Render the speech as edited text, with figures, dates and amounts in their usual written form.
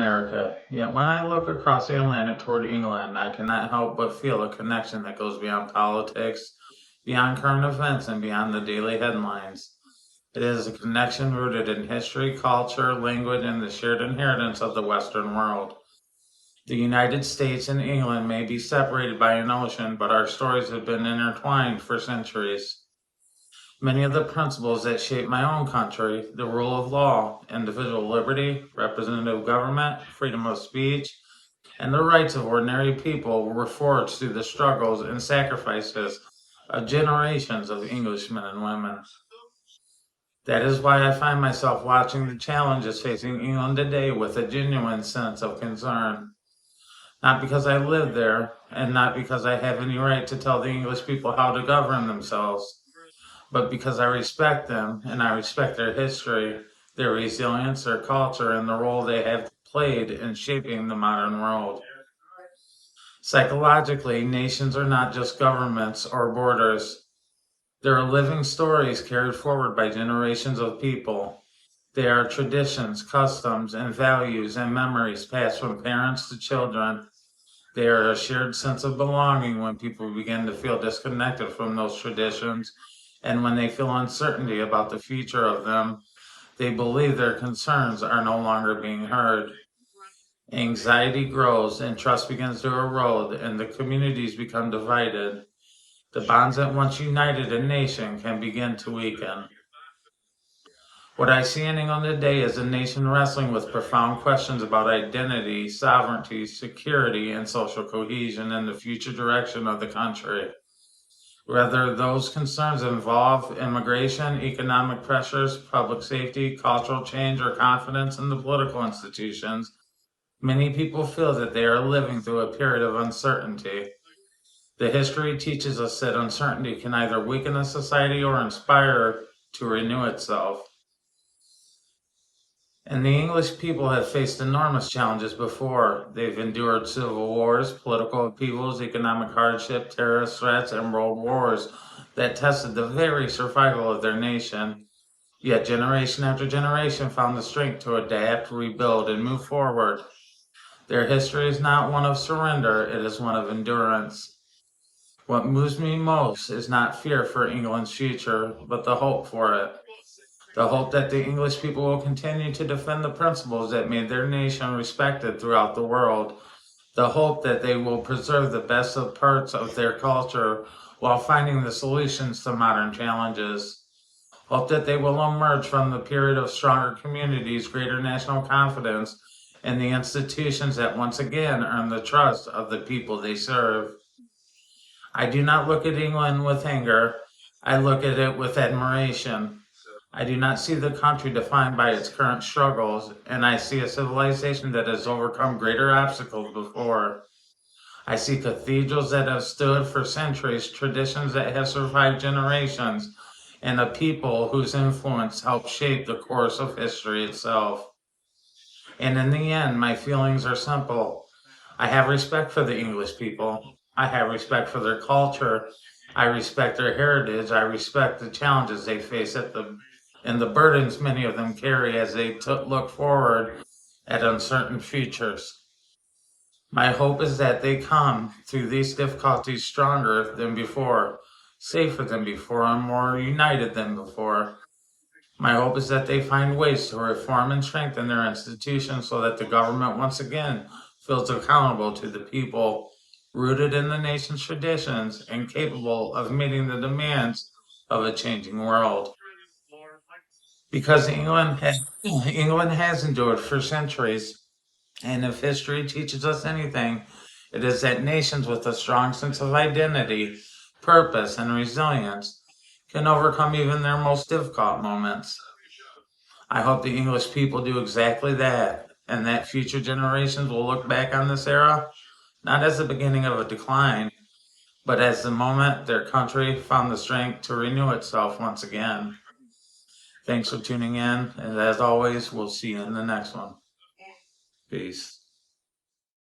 America. Yet when I look across the Atlantic toward England, I cannot help but feel a connection that goes beyond politics, beyond current events, and beyond the daily headlines. It is a connection rooted in history, culture, language, and the shared inheritance of the Western world. The United States and England may be separated by an ocean, but our stories have been intertwined for centuries. Many of the principles that shape my own country, the rule of law, individual liberty, representative government, freedom of speech, and the rights of ordinary people, were forged through the struggles and sacrifices of generations of Englishmen and women. That is why I find myself watching the challenges facing England today with a genuine sense of concern. Not because I live there, and not because I have any right to tell the English people how to govern themselves, but because I respect them and I respect their history, their resilience, their culture, and the role they have played in shaping the modern world. Psychologically, nations are not just governments or borders. They are living stories carried forward by generations of people. They are traditions, customs, and values and memories passed from parents to children. They are a shared sense of belonging when people begin to feel disconnected from those traditions, and when they feel uncertainty about the future of them, they believe their concerns are no longer being heard. Anxiety grows and trust begins to erode, and the communities become divided. The bonds that once united a nation can begin to weaken. What I see in England today is a nation wrestling with profound questions about identity, sovereignty, security, and social cohesion and the future direction of the country. Whether those concerns involve immigration, economic pressures, public safety, cultural change, or confidence in the political institutions, many people feel that they are living through a period of uncertainty. The history teaches us that uncertainty can either weaken a society or inspire to renew itself. And the English people have faced enormous challenges before. They've endured civil wars, political upheavals, economic hardship, terrorist threats, and world wars that tested the very survival of their nation. Yet generation after generation found the strength to adapt, rebuild, and move forward. Their history is not one of surrender, it is one of endurance. What moves me most is not fear for England's future, but the hope for it. The hope that the English people will continue to defend the principles that made their nation respected throughout the world. The hope that they will preserve the best of parts of their culture while finding the solutions to modern challenges. Hope that they will emerge from the period of stronger communities, greater national confidence, and the institutions that once again earn the trust of the people they serve. I do not look at England with anger. I look at it with admiration. I do not see the country defined by its current struggles, and I see a civilization that has overcome greater obstacles before. I see cathedrals that have stood for centuries, traditions that have survived generations, and a people whose influence helped shape the course of history itself. And in the end, my feelings are simple. I have respect for the English people. I have respect for their culture. I respect their heritage. I respect the challenges they face and the burdens many of them carry as they look forward at uncertain futures. My hope is that they come through these difficulties stronger than before, safer than before, and more united than before. My hope is that they find ways to reform and strengthen their institutions so that the government once again feels accountable to the people, rooted in the nation's traditions, and capable of meeting the demands of a changing world. Because England has endured for centuries, and if history teaches us anything, it is that nations with a strong sense of identity, purpose, and resilience can overcome even their most difficult moments. I hope the English people do exactly that, and that future generations will look back on this era not as the beginning of a decline, but as the moment their country found the strength to renew itself once again. Thanks for tuning in, and as always, we'll see you in the next one. Peace.